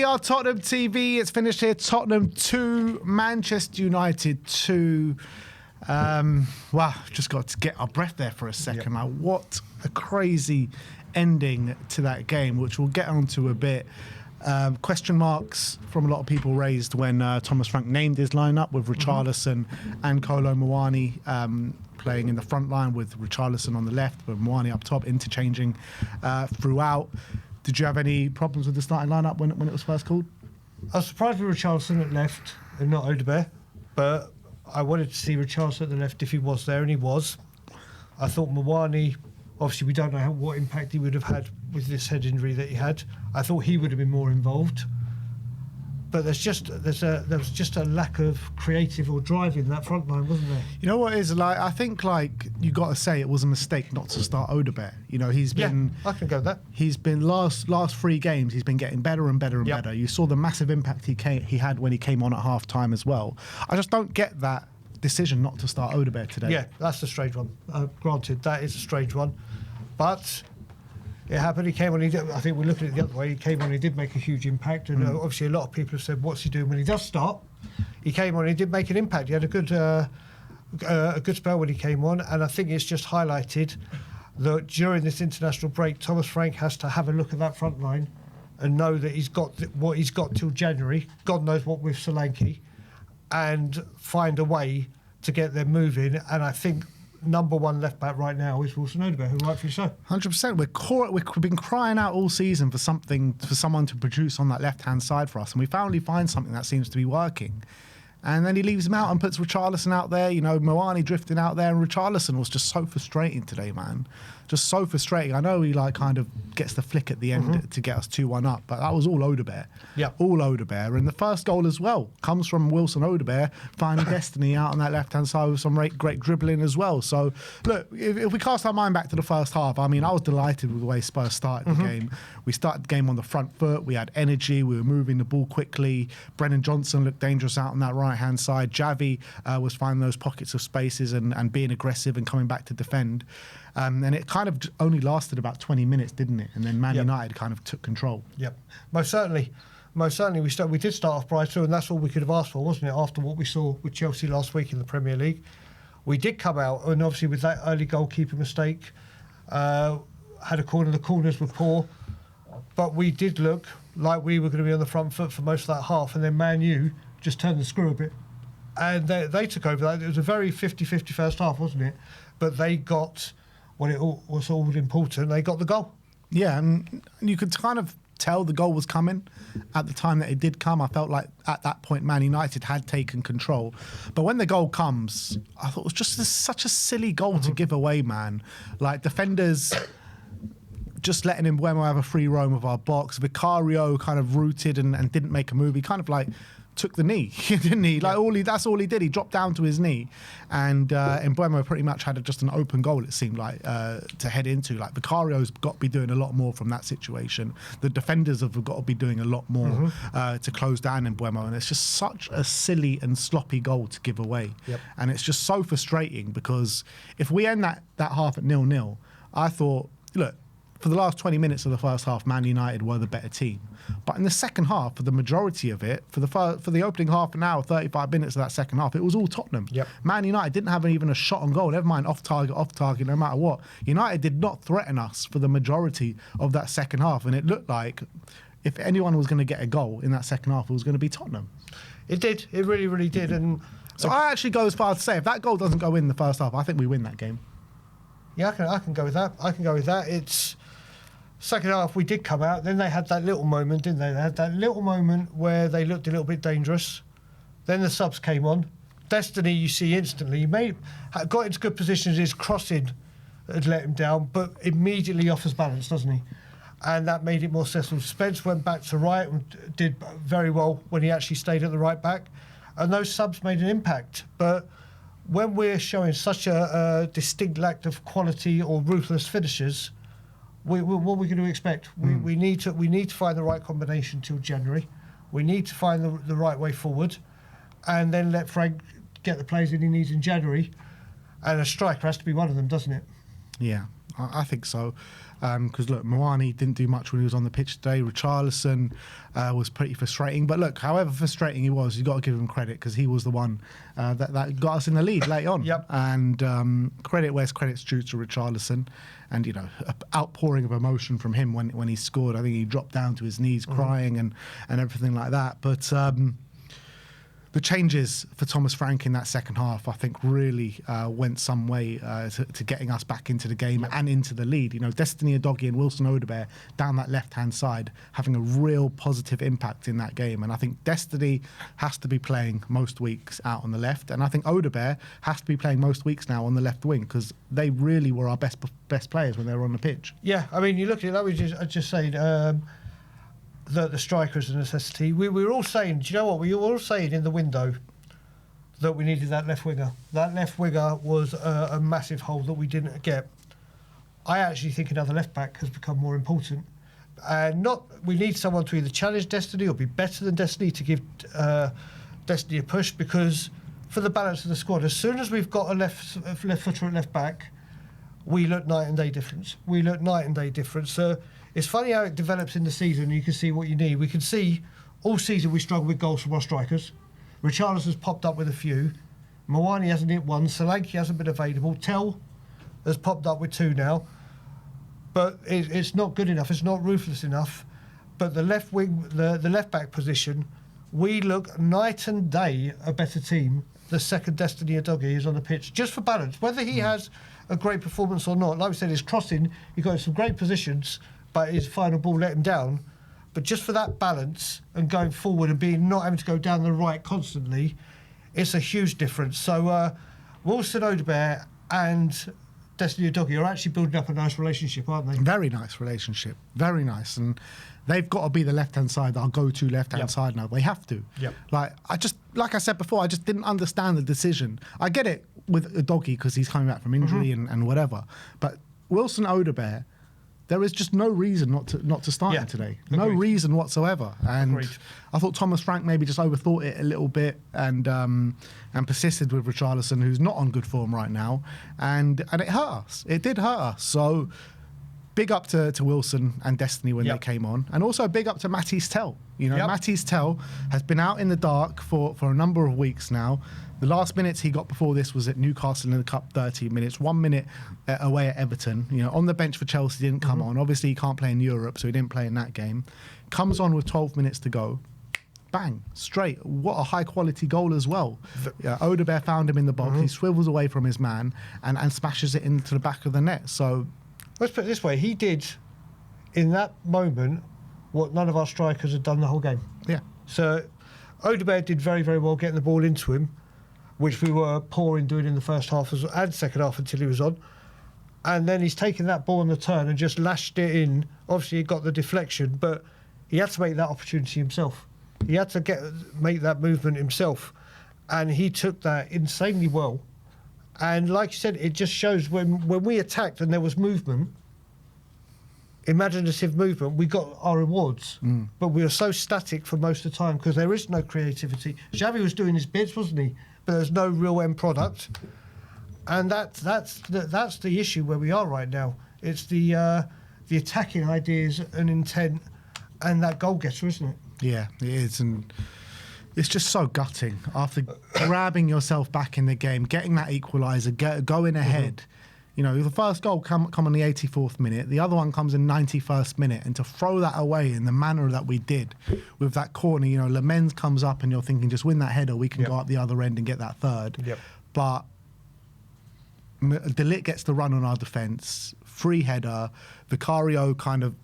We are Tottenham TV. It's finished here. Tottenham 2, Manchester United 2. Wow, just got to get our breath there for a second. Like, what a crazy ending to that game, which we'll get onto a bit. Question marks from a lot of people raised when Thomas Frank named his lineup with Richarlison and Kolo Muani playing in the front line with Richarlison on the left, but Muani up top, interchanging throughout. Did you have any problems with the starting lineup when it was first called? I was surprised with Richarlison at left and not Odegaard, but I wanted to see Richarlison at the left if he was there, and he was. I thought Muani, obviously we don't know what impact he would have had with this head injury that he had. I thought he would have been more involved. But there was just a lack of creative or drive in that front line, wasn't there? You know what it is, like, I think, like, you got to say it was a mistake not to start Odegaard. You know, he's been... Yeah, I can go with that. He's been last 3 games, he's been getting better and better and better. You saw the massive impact he had when he came on at half-time as well. I just don't get that decision not to start Odegaard today. Yeah, that's a strange one. Granted, that is a strange one. But it happened. He came on. I think we're looking at it the other way. He came on. He did make a huge impact, and obviously a lot of people have said, "What's he doing when he does start?" He came on. He did make an impact. He had a good spell when he came on, and I think it's just highlighted that during this international break, Thomas Frank has to have a look at that front line and know that he's got what he's got till January. God knows what with Solanke, and find a way to get them moving. And I think number one left back right now is Wilson Odegaard, who rightfully so. 100%. We've been crying out all season for someone to produce on that left-hand side for us, and we finally find something that seems to be working. And then he leaves him out and puts Richarlison out there. You know, Muani drifting out there, and Richarlison was just so frustrating today, man. Just so frustrating. I know he kind of gets the flick at the end to get us 2-1 up, but that was all Odegaard. Yeah, all Odegaard. And the first goal as well comes from Wilson Odegaard finding destiny out on that left-hand side with some great dribbling as well. So, look, if we cast our mind back to the first half, I mean, I was delighted with the way Spurs started the game. We started the game on the front foot. We had energy. We were moving the ball quickly. Brennan Johnson looked dangerous out on that right-hand side. Javi was finding those pockets of spaces and being aggressive and coming back to defend. And it kind of only lasted about 20 minutes, didn't it? And then Man United kind of took control. Yep, most certainly. We did start off brighter, and that's all we could have asked for, wasn't it? After what we saw with Chelsea last week in the Premier League, we did come out, and obviously with that early goalkeeper mistake, had a corner. The corners were poor, but we did look like we were going to be on the front foot for most of that half, and then Man U just turned the screw a bit, and they took over that. It was a very 50-50 first half, wasn't it? But they got what it was all important. They got the goal. Yeah, and you could kind of tell the goal was coming at the time that it did come. I felt like at that point Man United had taken control. But when the goal comes, I thought it was just such a silly goal to give away, man. Like, defenders just letting Mbeumo have a free roam of our box. Vicario kind of rooted and didn't make a move. He kind of like took the knee, didn't he? Like that's all he did. He dropped down to his knee, and Mbeumo pretty much had just an open goal, it seemed like, to head into. Like, Vicario's got to be doing a lot more from that situation. The defenders have got to be doing a lot more to close down Mbeumo, and it's just such a silly and sloppy goal to give away. And it's just so frustrating, because if we end that half at 0-0, I thought, look, for the last 20 minutes of the first half, Man United were the better team. But in the second half, for the majority of it, for the opening half an hour, 35 minutes of that second half, it was all Tottenham. Man United didn't have even a shot on goal, never mind off target, no matter what. United did not threaten us for the majority of that second half, and it looked like if anyone was going to get a goal in that second half, it was going to be Tottenham. It did. It really, really did. And so I actually go as far as to say, if that goal doesn't go in the first half, I think we win that game. Yeah, I can go with that. It's second half, we did come out. Then they had that little moment, didn't they? They had that little moment where they looked a little bit dangerous. Then the subs came on. Destiny, you see instantly. He got into good positions. His crossing had let him down, but immediately off his balance, doesn't he? And that made it more stressful. Spence went back to right and did very well when he actually stayed at the right back. And those subs made an impact. But when we're showing such a distinct lack of quality or ruthless finishers, what are we going to expect? We need to find the right combination till January. We need to find the right way forward, and then let Frank get the players that he needs in January. And a striker has to be one of them, doesn't it? Yeah, I think so. Because look, Moani didn't do much when he was on the pitch today. Richarlison was pretty frustrating. But look, however frustrating he was, you've got to give him credit because he was the one that got us in the lead late on. Yep. And credit where's credit's due to Richarlison. And, an outpouring of emotion from him when he scored. I think he dropped down to his knees crying and everything like that. But the changes for Thomas Frank in that second half, I think, really went some way to getting us back into the game and into the lead. Destiny Udogie and Wilson Odebear down that left-hand side having a real positive impact in that game. And I think Destiny has to be playing most weeks out on the left. And I think Odebear has to be playing most weeks now on the left wing because they really were our best players when they were on the pitch. Yeah, I mean, you look at it, that was just saying... the striker is a necessity. We were all saying, do you know what? We were all saying in the window that we needed that left winger. That left winger was a massive hole that we didn't get. I actually think another left back has become more important. And we need someone to either challenge Destiny or be better than Destiny to give Destiny a push, because for the balance of the squad, as soon as we've got a left footer at left back, we look night and day difference. So it's funny how it develops in the season. You can see what you need. We can see all season we struggle with goals from our strikers. Richarlison's popped up with a few. Moani hasn't hit one. Solanke hasn't been available. Tell has popped up with 2 now. But it's not good enough. It's not ruthless enough. But the left wing, the left back position, we look night and day a better team the second Destiny Udogie is on the pitch, just for balance. Whether he has a great performance or not, like we said, his crossing, he got some great positions, but his final ball let him down. But just for that balance and going forward and not having to go down the right constantly, it's a huge difference. So Wilson Odebear and Destiny Udogie are actually building up a nice relationship, aren't they? Very nice relationship. Very nice. And they've got to be the left-hand side, our go-to left-hand side now. They have to. Yep. Like I said before, I just didn't understand the decision. I get it with Udogie because he's coming back from injury and whatever. But Wilson Odebear, there is just no reason not to start him today. Agreed. No reason whatsoever. And Agreed. I thought Thomas Frank maybe just overthought it a little bit and persisted with Richarlison, who's not on good form right now. And it hurt us. It did hurt us. So big up to Wilson and Destiny when they came on. And also big up to Matisse Tell. Matisse Tell has been out in the dark for a number of weeks now. The last minutes he got before this was at Newcastle in the Cup, 13 minutes, 1 minute away at Everton. On the bench for Chelsea, didn't come on. Obviously, he can't play in Europe, so he didn't play in that game. Comes on with 12 minutes to go. Bang, straight. What a high-quality goal as well. Odebear found him in the box. He swivels away from his man and smashes it into the back of the net. So, let's put it this way. He did, in that moment, what none of our strikers had done the whole game. Yeah. So Odebear did very, very well getting the ball into him, which we were poor in doing in the first half and second half until he was on. And then he's taken that ball on the turn and just lashed it in. Obviously, he got the deflection, but he had to make that opportunity himself. He had to make that movement himself. And he took that insanely well. And like you said, it just shows when we attacked and there was movement, imaginative movement, we got our rewards. But we were so static for most of the time because there is no creativity. Xavi was doing his bits, wasn't he? But there's no real end product. And that's the issue where we are right now. It's the attacking ideas and intent and that goal getter, isn't it? Yeah, it is. And it's just so gutting after grabbing yourself back in the game, getting that equaliser, going ahead. The first goal come on the 84th minute. The other one comes in 91st minute. And to throw that away in the manner that we did with that corner, Lamens comes up and you're thinking, just win that header, we can go up the other end and get that third. Yep. But De Ligt gets the run on our defence, free header. Vicario kind of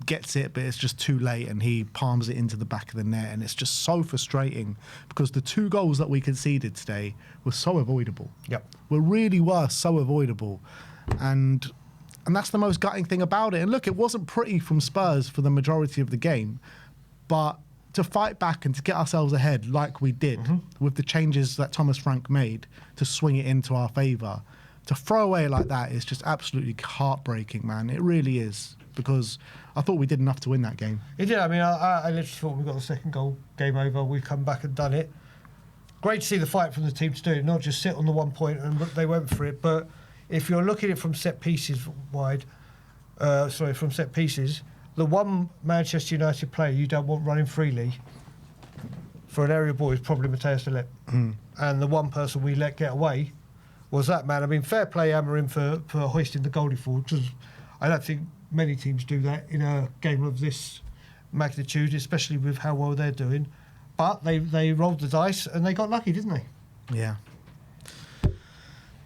gets it, but it's just too late and he palms it into the back of the net. And it's just so frustrating because the 2 goals that we conceded today were so avoidable. Yep. We really were so avoidable. And that's the most gutting thing about it. And look, it wasn't pretty from Spurs for the majority of the game, but to fight back and to get ourselves ahead like we did with the changes that Thomas Frank made to swing it into our favour, to throw away like that is just absolutely heartbreaking, man. It really is, because I thought we did enough to win that game. It did. I mean, I literally thought we got the second goal, game over, we come back and done it. Great to see the fight from the team to do it, not just sit on the 1 point and they went for it. But if you're looking at it from set pieces wide, from set pieces, the one Manchester United player you don't want running freely for an area ball is probably Matthias de Ligt. And the one person we let get away was that man. I mean, fair play Amorim for hoisting the goalie forward, because I don't think many teams do that in a game of this magnitude, especially with how well they're doing. But they rolled the dice and they got lucky, didn't they? Yeah.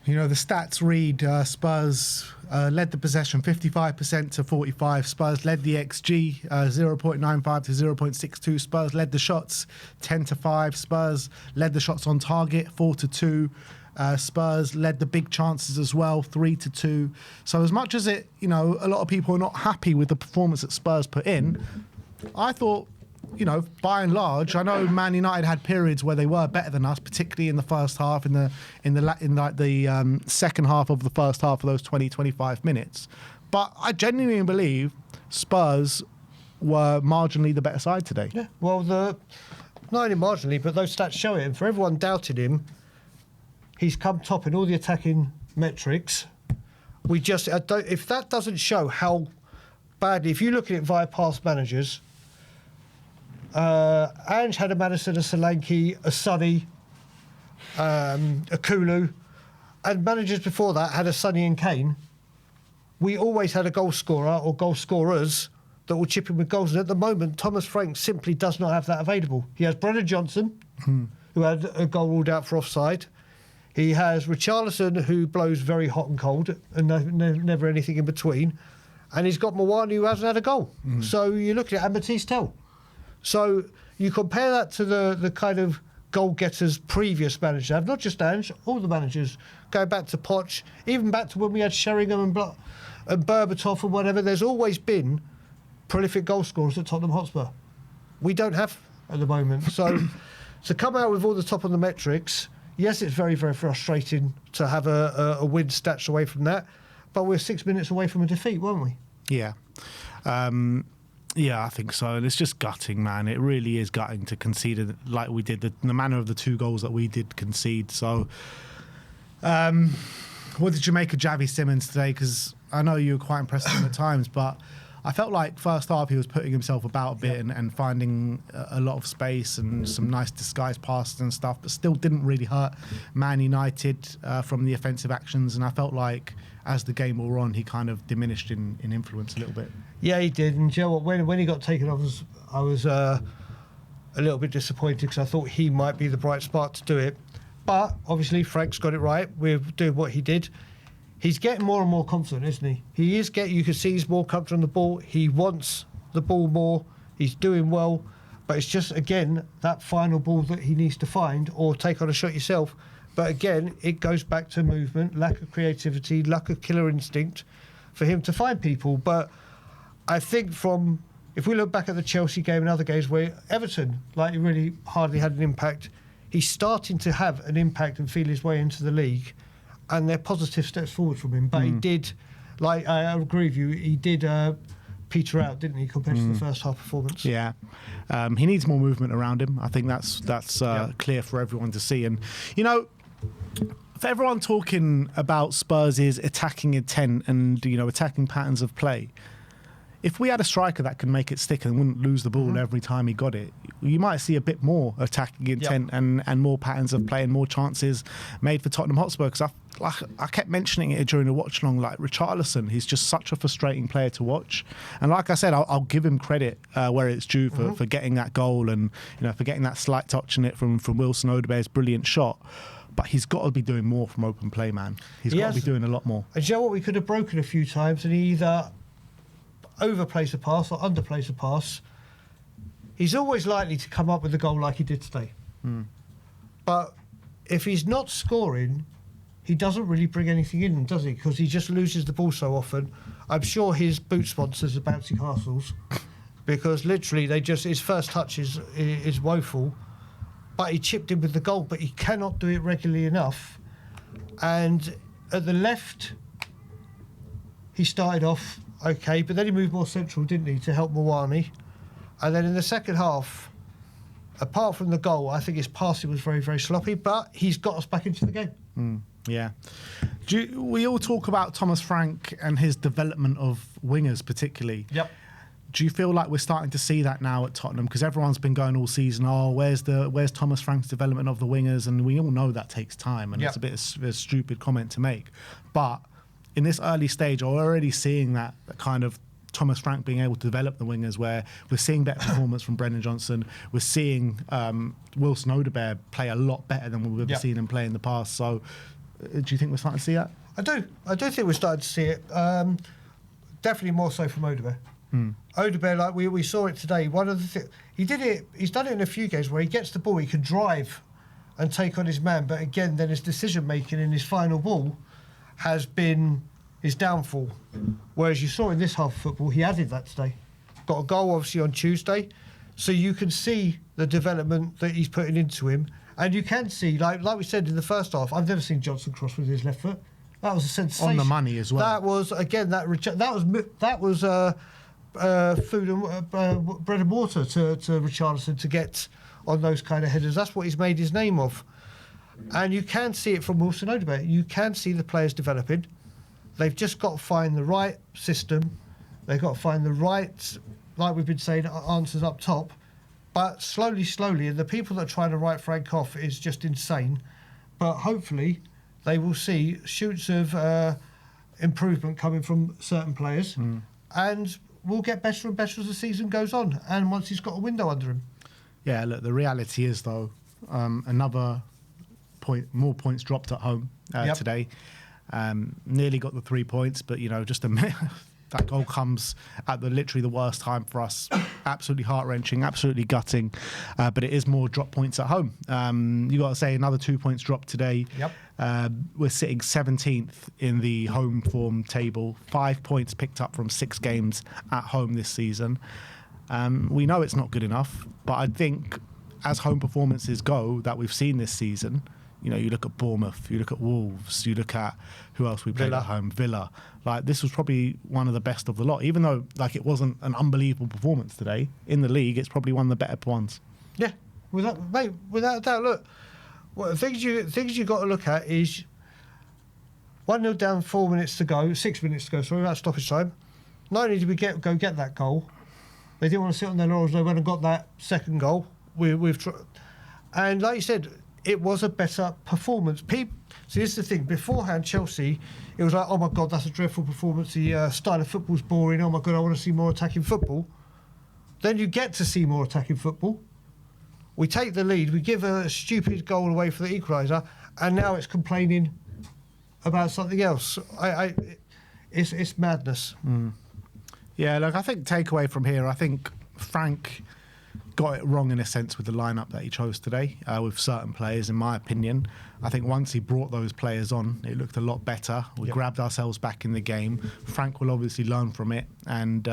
You know, the stats read Spurs led the possession 55% to 45. Spurs led the XG 0.95 to 0.62. Spurs led the shots 10 to 5. Spurs led the shots on target 4 to 2. Spurs led the big chances as well 3 to 2. So as much as it, you know, a lot of people are not happy with the performance that Spurs put in, I thought, you know, by and large, I know Man United had periods where they were better than us, particularly in the first half, in the second half of the first half of those 20-25 minutes. But I genuinely believe Spurs were marginally the better side today. Yeah. Well, not only marginally, but those stats show it. And for everyone doubting him, he's come top in all the attacking metrics. If that doesn't show how badly, if you look at it via past managers. Ange had a Madison, a Solanke, a Sonny, a Kulu, and managers before that had a Sonny and Kane. We always had a goal scorer or goal scorers that will chip in with goals. And at the moment, Thomas Frank simply does not have that available. He has Brennan Johnson, who had a goal ruled out for offside. He has Richarlison, who blows very hot and cold, and never anything in between. And he's got Mawani, who hasn't had a goal. So you look at it, and Matisse Tell. So you compare that to the kind of goal-getters previous managers have, not just Ange, all the managers, going back to Poch, even back to when we had Sheringham and Berbatov and whatever, there's always been prolific goal scorers at Tottenham Hotspur. We don't have at the moment. So to come out with all the top on the metrics, yes, it's very, very frustrating to have a win stats away from that, but we're 6 minutes away from a defeat, weren't we? Yeah. Yeah, I think so. And it's just gutting, man. It really is gutting to concede it like we did, the manner of the 2 goals that we did concede. So, what did you make of Javi Simmons today? Because I know you were quite impressed with him at times, but I felt like first half he was putting himself about a bit and finding a lot of space and some nice disguised passes and stuff, but still didn't really hurt Man United from the offensive actions. And I felt like as the game wore on, he kind of diminished in influence a little bit. Yeah, he did. And you know what? When he got taken off, I was a little bit disappointed because I thought he might be the bright spark to do it. But obviously, Frank's got it right. We're doing what he did. He's getting more and more confident, isn't he? He is getting. You can see he's more comfortable on the ball. He wants the ball more. He's doing well. But it's just, again, that final ball that he needs to find or take on a shot yourself. But again, it goes back to movement, lack of creativity, lack of killer instinct for him to find people. But I think if we look back at the Chelsea game and other games where Everton, like, really hardly had an impact, he's starting to have an impact and feel his way into the league. And they're positive steps forward from him. But he did, like, I agree with you, he did peter out, didn't he, compared to the first half performance? Yeah. He needs more movement around him. I think that's clear for everyone to see. And, you know, for everyone talking about Spurs' attacking intent and, you know, attacking patterns of play, if we had a striker that could make it stick and wouldn't lose the ball every time he got it, you might see a bit more attacking intent and more patterns of play and more chances made for Tottenham Hotspur. Because I kept mentioning it during the watch along, like Richarlison, he's just such a frustrating player to watch. And like I said, I'll give him credit where it's due for getting that goal and, you know, for getting that slight touch in it from Wilson Odebear's brilliant shot. But he's got to be doing more from open play, man. He's got to be doing a lot more. And you know what? We could have broken a few times and he either overplays a pass or underplays a pass. He's always likely to come up with a goal like he did today. But if he's not scoring, he doesn't really bring anything in, does he? Because he just loses the ball so often. I'm sure his boot sponsors are bouncy castles because literally his first touch is woeful. But he chipped in with the goal, but he cannot do it regularly enough. And at the left, he started off okay, but then he moved more central, didn't he, to help Mawani. And then in the second half, apart from the goal, I think his passing was very, very sloppy, but he's got us back into the game. Yeah. We all talk about Thomas Frank and his development of wingers particularly. Yep. Do you feel like we're starting to see that now at Tottenham? Because everyone's been going all season, where's Thomas Frank's development of the wingers? And we all know that takes time, and it's a bit of a stupid comment to make. But in this early stage, we're already seeing that kind of Thomas Frank being able to develop the wingers, where we're seeing better performance from Brendan Johnson. We're seeing Wilson Odegaard play a lot better than we've ever seen him play in the past. So do you think we're starting to see that? I do think we're starting to see it. Definitely more so from Odegaard. Odegaard, like we saw it today. One of the things he's done it in a few games where he gets the ball, he can drive and take on his man, but again, then his decision making in his final ball has been his downfall. Whereas you saw in this half of football, he added that today. Got a goal obviously on Tuesday, so you can see the development that he's putting into him, and you can see, like we said in the first half, I've never seen Johnson cross with his left foot. That was a sensation. On the money as well. That was again that was food and bread and water to Richarlison to get on those kind of headers. That's what he's made his name of. And you can see it from Wilson Odegaard. You can see the players developing. They've just got to find the right system. They've got to find the right, like we've been saying, answers up top. But slowly, and the people that are trying to write Frank off is just insane. But hopefully they will see shoots of improvement coming from certain players. And will get better and better as the season goes on, and once he's got a window under him. Yeah, look, the reality is, though, another more points dropped at home today. Nearly got the 3 points, but, just a minute. That goal comes at literally the worst time for us. Absolutely heart-wrenching, absolutely gutting. But it is more drop points at home. You got to say another 2 points dropped today. We're sitting 17th in the home form table. 5 points picked up from 6 games at home this season. We know it's not good enough, but I think as home performances go that we've seen this season, you look at Bournemouth, you look at Wolves, you look at who else we played at home, Villa. Like, this was probably one of the best of the lot. Even though, it wasn't an unbelievable performance today, in the league, it's probably one of the better ones. Yeah, without a doubt. Look, the things you got to look at is 1-0 down, 6 minutes to go, sorry, about stoppage time. Not only did we go get that goal, they didn't want to sit on their laurels, they went and got that second goal. And like you said, it was a better performance. See, this is the thing. Beforehand, Chelsea, it was like, oh my God, that's a dreadful performance. The style of football's boring. Oh my God, I want to see more attacking football. Then you get to see more attacking football. We take the lead. We give a stupid goal away for the equaliser, and now it's complaining about something else. It's madness. Yeah, look, I think takeaway from here, I think Frank got it wrong in a sense with the lineup that he chose today with certain players, in my opinion. I think once he brought those players on, it looked a lot better. We grabbed ourselves back in the game. Frank will obviously learn from it and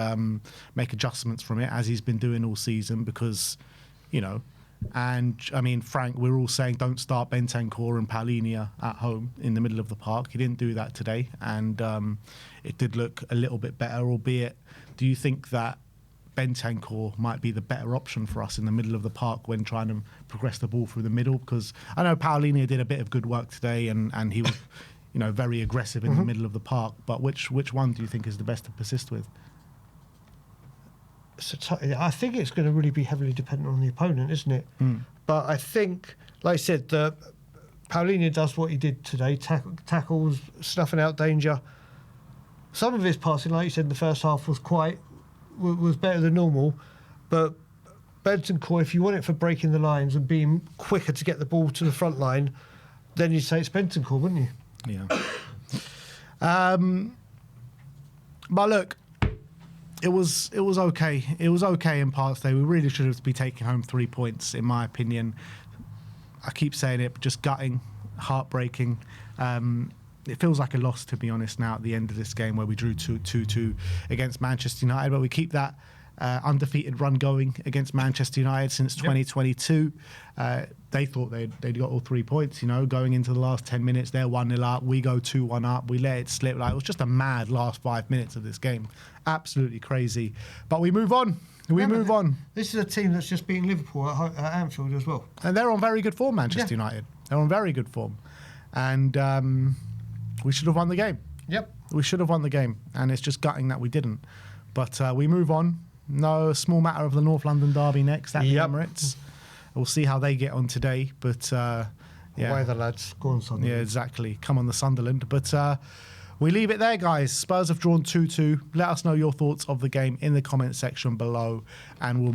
make adjustments from it, as he's been doing all season, because, and I mean, Frank, we're all saying don't start Bentancur and Paulinho at home in the middle of the park. He didn't do that today, and it did look a little bit better, albeit. Do you think that Bentancur might be the better option for us in the middle of the park when trying to progress the ball through the middle? Because I know Paulinho did a bit of good work today, and he was, very aggressive in the middle of the park. But which one do you think is the best to persist with? I think it's going to really be heavily dependent on the opponent, isn't it? But I think, like I said, Paulinho does what he did today, tackles, snuffing out danger. Some of his passing, like you said, in the first half was better than normal, but Bentancur, if you want it for breaking the lines and being quicker to get the ball to the front line, then you'd say it's Bentancur, wouldn't you? Yeah. But look, it was okay. It was okay in parts today. We really should have been taking home 3 points, in my opinion. I keep saying it, but just gutting, heartbreaking. It feels like a loss, to be honest, now at the end of this game where we drew 2-2 against Manchester United, but we keep that undefeated run going against Manchester United since 2022. They thought they'd got all 3 points, going into the last 10 minutes. They're 1-0 up. We go 2-1 up. We let it slip. It was just a mad last 5 minutes of this game. Absolutely crazy. But we move on. We move on. This is a team that's just beaten Liverpool at Anfield as well. And they're on very good form, Manchester United. They're on very good form. And we should have won the game. Yep. We should have won the game, and it's just gutting that we didn't. But we move on. No small matter of the North London derby next at the Emirates. We'll see how they get on today. But Away the lads. Go on, Sunderland. yeah, exactly. Come on, the Sunderland. But we leave it there, guys. Spurs have drawn 2-2. Let us know your thoughts of the game in the comment section below, and we'll